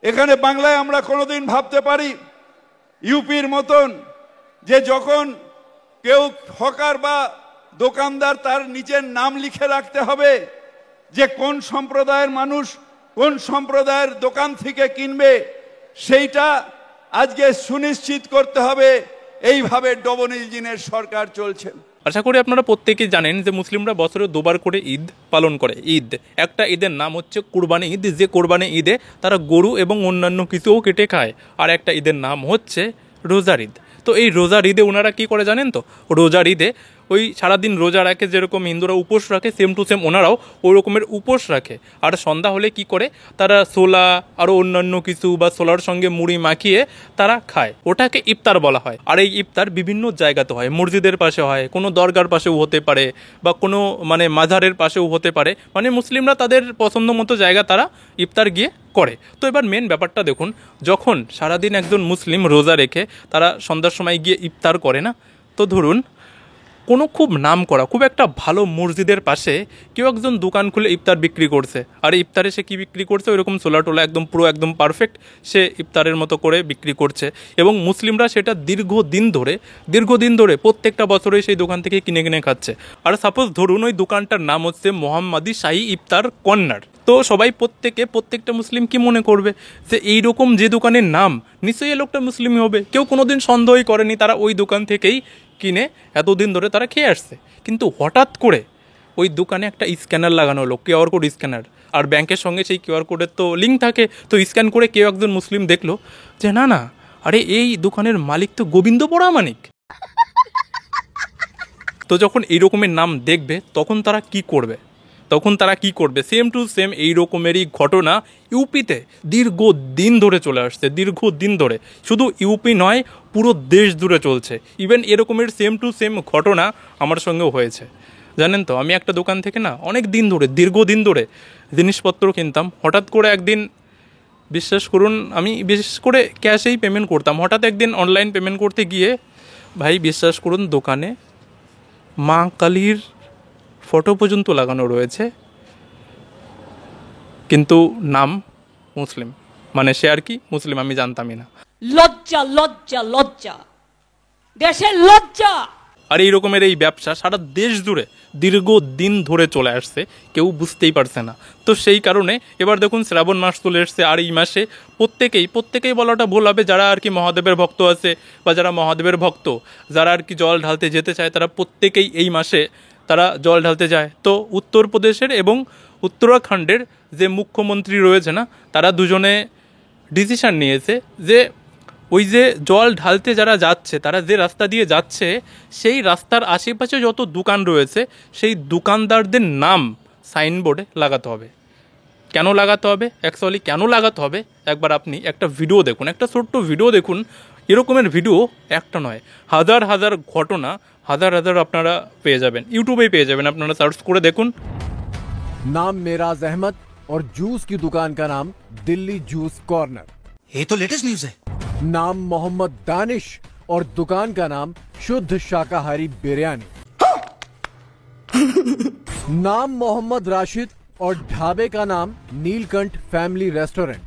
এখানে বাংলায় আমরা কোনোদিন ভাবতে পারি ইউপির মতন যে যখন কেউ হকার বা দোকানদার তার নিজের নাম লিখে রাখতে হবে যে কোন সম্প্রদায়ের মানুষ কোন সম্প্রদায়ের দোকান থেকে কিনবে, সেইটা আজকে সুনিশ্চিত করতে হবে। এইভাবে ডবল ইঞ্জিনের সরকার চলছে। আশা করি আপনারা প্রত্যেকেই জানেন যে মুসলিমরা বছরে দুবার করে ঈদ পালন করে। ঈদ, একটা ঈদের নাম হচ্ছে কুরবানি ঈদ, যে কোরবানি ঈদে তারা গরু এবং অন্যান্য কিছুও কেটে খায়। আর একটা ঈদের নাম হচ্ছে রোজার ঈদ। তো এই রোজার ঈদে ওনারা কী করে জানেন তো? রোজার ঈদে ওই সারাদিন রোজা রাখে, যেরকম হিন্দুরা উপোস রাখে সেম টু সেম ওনারাও ওই রকমের উপোস রাখে। আর সন্ধ্যা হলে কি করে, তারা ছোলা আরও অন্যান্য কিছু বা ছোলার সঙ্গে মুড়ি মাখিয়ে তারা খায়, ওটাকে ইফতার বলা হয়। আর এই ইফতার বিভিন্ন জায়গাতে হয়, মসজিদের পাশে হয়, কোনো দরগার পাশেও হতে পারে বা কোনো মাজারের পাশেও হতে পারে। মুসলিমরা তাদের পছন্দ মতো জায়গা তারা ইফতার গিয়ে করে। তো এবার মেন ব্যাপারটা দেখুন, যখন সারাদিন একজন মুসলিম রোজা রেখে তারা সন্ধ্যার সময় গিয়ে ইফতার করে না, তো ধরুন কোনো খুব নাম করা খুব একটা ভালো মসজিদের পাশে কেউ একজন দোকান খুলে ইফতার বিক্রি করছে, আর ইফতারে সে কী বিক্রি করছে, ওইরকম ছোলা টোলা একদম পুরো একদম পারফেক্ট সে ইফতারের মতো করে বিক্রি করছে। এবং মুসলিমরা সেটা দীর্ঘদিন ধরে প্রত্যেকটা বছরে সেই দোকান থেকে কিনে কিনে খাচ্ছে। আর সাপোজ ধরুন ওই দোকানটার নাম হচ্ছে মোহাম্মদী শাহী ইফতার কর্নার। তো সবাই প্রত্যেকটা মুসলিম কি মনে করবে যে এইরকম যে দোকানের নাম, নিশ্চয়ই এই লোকটা মুসলিমই হবে। কেউ কোনোদিন সন্দেহই করেনি, তারা ওই দোকান থেকেই কিনে এতদিন ধরে তারা খেয়ে আসছে। কিন্তু হঠাৎ করে ওই দোকানে একটা স্ক্যানার লাগানো হলো, কিউআর কোড স্ক্যানার। আর ব্যাংকের সঙ্গে সেই কিউআর কোডের তো লিঙ্ক থাকে। তো স্ক্যান করে কেউ একজন মুসলিম দেখলো যে না, আরে এই দোকানের মালিক তো গোবিন্দ পরামানিক। তো যখন এই রকমের নাম দেখবে তখন তারা কি করবে? সেম টু সেম এই রকমেরই ঘটনা ইউপিতে দীর্ঘদিন ধরে চলে আসছে, শুধু ইউপি নয় পুরো দেশ জুড়ে চলছে। ইভেন এরকমের সেম টু সেম ঘটনা আমার সঙ্গেও হয়েছে। জানেন তো, আমি একটা দোকান থেকে দীর্ঘদিন ধরে জিনিসপত্র কিনতাম। হঠাৎ করে একদিন, বিশ্বাস করুন, আমি বিশেষ করে ক্যাশেই পেমেন্ট করতাম, হঠাৎ একদিন অনলাইন পেমেন্ট করতে গিয়ে ভাই বিশ্বাস করুন দোকানে মা কালীর ফটো পর্যন্ত লাগানো রয়েছে, কিন্তু নাম মুসলিম। সে আর কি মুসলিম আমি জানতামই না। লজ্জা লজ্জা লজ্জা, দেশের লজ্জা। আর এই রকমের এই ব্যবসা সারা দেশ জুড়ে দীর্ঘদিন ধরে চলে আসছে, কেউ বুঝতেই পারছে না। তো সেই কারণে এবার দেখুন শ্রাবণ মাস চলে এসছে, আর এই মাসে প্রত্যেকেই বলাটা ভুল হবে, যারা আর কি মহাদেবের ভক্ত আছে বা যারা মহাদেবের ভক্ত, যারা আর কি জল ঢালতে যেতে চায়, তারা প্রত্যেকেই এই মাসে তারা জল ঢালতে যায়। তো উত্তরপ্রদেশের এবং উত্তরাখণ্ডের যে মুখ্যমন্ত্রী রয়েছে না, তারা দুজনে ডিসিশন নিয়েছে যে ওই যে জল ঢালতে যারা যাচ্ছে, তারা যে রাস্তা দিয়ে যাচ্ছে সেই রাস্তার আশেপাশে যত দোকান রয়েছে সেই দোকানদারদের নাম সাইনবোর্ডে লাগাতে হবে। কেন লাগাতে হবে একবার আপনি একটা ভিডিও দেখুন, একটা ছোট্ট ভিডিও দেখুন। এরকমের ভিডিও একটা নয়, হাজার হাজার ঘটনা, হাজার আপনারা পেয়ে যাবেন, ইউটিউবেই পেয়ে যাবেন, আপনারা সার্চ করে দেখুন। नाम मेराज अहमद और जूस की दुकान का नाम दिल्ली जूस कॉर्नर। ये तो लेटेस्ट न्यूज है। नाम मोहम्मद दानिश और दुकान का नाम शुद्ध शाकाहारी बिरयानी। नाम मोहम्मद राशिद और ढाबे का नाम नीलकंठ फैमिली रेस्टोरेंट।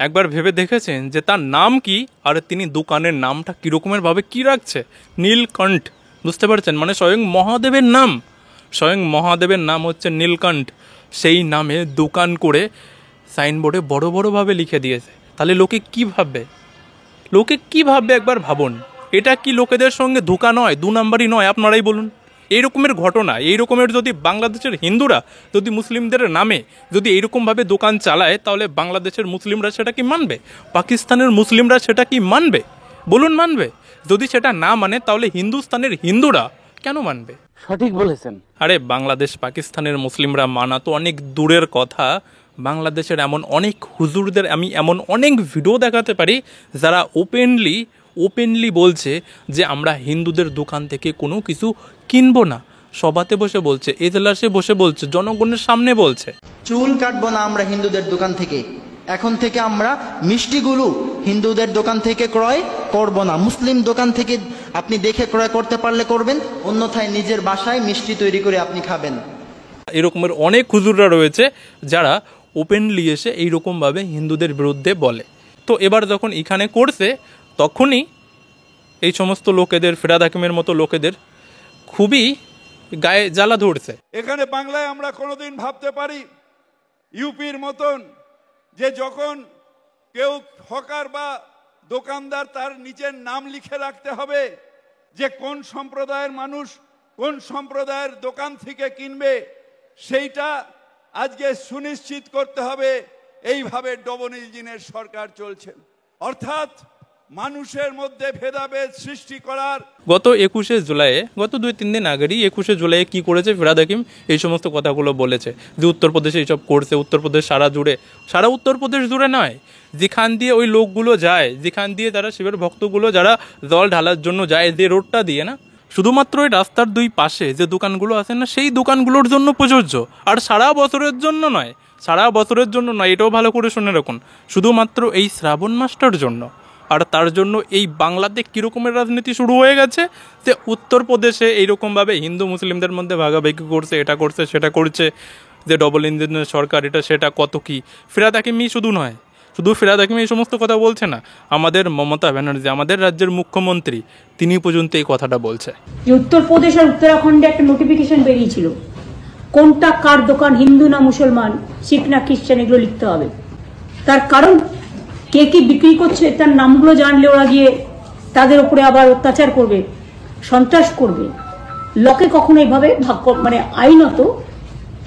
একবার ভেবে দেখেছেন যে তার নাম কি আর তিনি দোকানের নামটা কিরকমের ভাবে কি রাখছে? নীলকণ্ঠ, বুঝতে পারছেন? স্বয়ং মহাদেবের নাম হচ্ছে নীলকণ্ঠ, সেই নামে দোকান করে সাইনবোর্ডে বড়ভাবে লিখে দিয়েছে। তাহলে লোকে কি ভাববে একবার ভাবুন। এটা কি লোকেদের সঙ্গে ধোঁকা নয়, 2 নাম্বারই নয়? আপনারাই বলুন। এই রকমের ঘটনা, এই রকমের যদি বাংলাদেশের হিন্দুরা যদি মুসলিমদের নামে যদি এইরকমভাবে দোকান চালায়, তাহলে বাংলাদেশের মুসলিমরা সেটা কি মানবে? পাকিস্তানের মুসলিমরা সেটা কি মানবে? বলুন মানবে? যদি সেটা না মানে তাহলে হিন্দুস্তানের হিন্দুরা কেন মানবে? সঠিক বলেছেন। আরে বাংলাদেশ পাকিস্তানের মুসলিমরা মানা তো অনেক দূরের কথা, বাংলাদেশের এমন অনেক হুজুরদের আমি এমন অনেক ভিডিও দেখাতে পারি যারা ওপেনলি বলছে যে আমরা হিন্দুদের দোকান থেকে কোনো কিছু কিনবো না। সভাতে বসে বলছে, এজলাসে বসে বলছে, জনগণের সামনে বলছে চুল কাটবো না আমরা হিন্দুদের দোকান থেকে, এখন থেকে আমরা মিষ্টিগুলো হিন্দুদের দোকান থেকে ক্রয় করব না। মুসলিম দোকান থেকে আপনি দেখে ক্রয় করতে পারলে করবেন, অন্যথায় নিজের বাসায় মিষ্টি তৈরি করে আপনি খাবেন। এরকমের অনেক হুজুররা রয়েছে যারা ওপেনলি এসে এইরকমভাবে হিন্দুদের বিরুদ্ধে বলে। তো এবার যখন এখানে করছে তখনই এই সমস্ত লোকেদের, ফিরহাদ হাকিমের মতো লোকেদের খুবই গায়ে জ্বালা ধরছে। এখানে বাংলায় আমরা কোনোদিন ভাবতে পারি ইউপির মতন যে যখন কেউ হকার বা দোকানদার তার নিজের নাম লিখে রাখতে হবে যে কোন সম্প্রদায়ের মানুষ কোন সম্প্রদায়ের দোকান থেকে কিনবে, সেইটা আজকে সুনিশ্চিত করতে হবে। এইভাবে ডবল ইঞ্জিনের সরকার চলছে, অর্থাৎ মানুষের মধ্যে ভেদাভেদ সৃষ্টি করার। গত 21শে জুলাই, গত 2-3 দিন আগেরই 21শে জুলাই কি করেছে ফিরহাদ হাকিম এই সমস্ত কথাগুলো বলেছে যে উত্তরপ্রদেশে এইসব করছে। উত্তরপ্রদেশ সারা উত্তরপ্রদেশ জুড়ে নয়, যেখান দিয়ে ওই লোকগুলো যায়, যেখান দিয়ে তারা শিবের ভক্তগুলো যারা জল ঢালার জন্য যায়, যে রোডটা দিয়ে না, শুধুমাত্র ওই রাস্তার দুই পাশে যে দোকানগুলো আছে না, সেই দোকানগুলোর জন্য প্রযোজ্য। আর সারা বছরের জন্য নয়, এটাও ভালো করে শুনে রাখুন, শুধুমাত্র এই শ্রাবণ মাসটার জন্য। আর তার জন্য এই বাংলাতে কীরকমের রাজনীতি শুরু হয়ে গেছে যে উত্তরপ্রদেশে এইরকমভাবে হিন্দু মুসলিমদের মধ্যে ভাগাভাগি করছে, এটা করছে সেটা করছে, যে ডবল ইঞ্জিনের সরকার, এটা সেটা কত কি। ফিরহাদ হাকিমই শুধু নয়, শুধু ফিরহাদ হাকিম এই সমস্ত কথা বলছে না, আমাদের মমতা ব্যানার্জি, আমাদের রাজ্যের মুখ্যমন্ত্রী, তিনি পর্যন্ত এই কথাটা বলছে। উত্তরপ্রদেশ আর উত্তরাখণ্ডে একটা নোটিফিকেশন বেরিয়েছিল কোনটা কার দোকান, হিন্দু না মুসলমান, শিখ না খ্রিস্টান, এগুলো লিখতে হবে। তার কারণ কে কি বিক্রি করছে তার নামগুলো জানলে ওরা গিয়ে তাদের উপরে আবার অত্যাচার করবে, সন্ত্রাস করবে। লোকে কখনো এইভাবে আইনত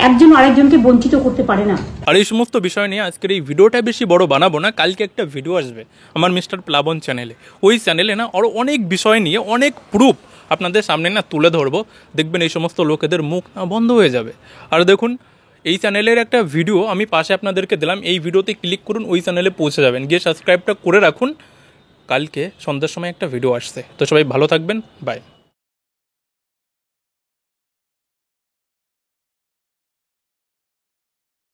একজন আরেকজনকে বঞ্চিত করতে পারে না। আর এই সমস্ত বিষয় নিয়ে আজকের এই ভিডিওটা বেশি বড় বানাবো না, কালকে একটা ভিডিও আসবে আমার মিস্টার প্লাবন চ্যানেলে। ওই চ্যানেলে না আরও অনেক বিষয় নিয়ে অনেক প্রুফ আপনাদের সামনে না তুলে ধরবো, দেখবেন এই সমস্ত লোকেদের মুখ না বন্ধ হয়ে যাবে। আর দেখুন, এই চ্যানেলের একটা ভিডিও আমি পাশে আপনাদেরকে দিলাম, এই ভিডিওতে ক্লিক করুন, ওই চ্যানেলে পৌঁছে যাবেন, গিয়ে সাবস্ক্রাইবটা করে রাখুন। কালকে সন্ধ্যার সময় একটা ভিডিও আসছে। তো সবাই ভালো থাকবেন, বাই।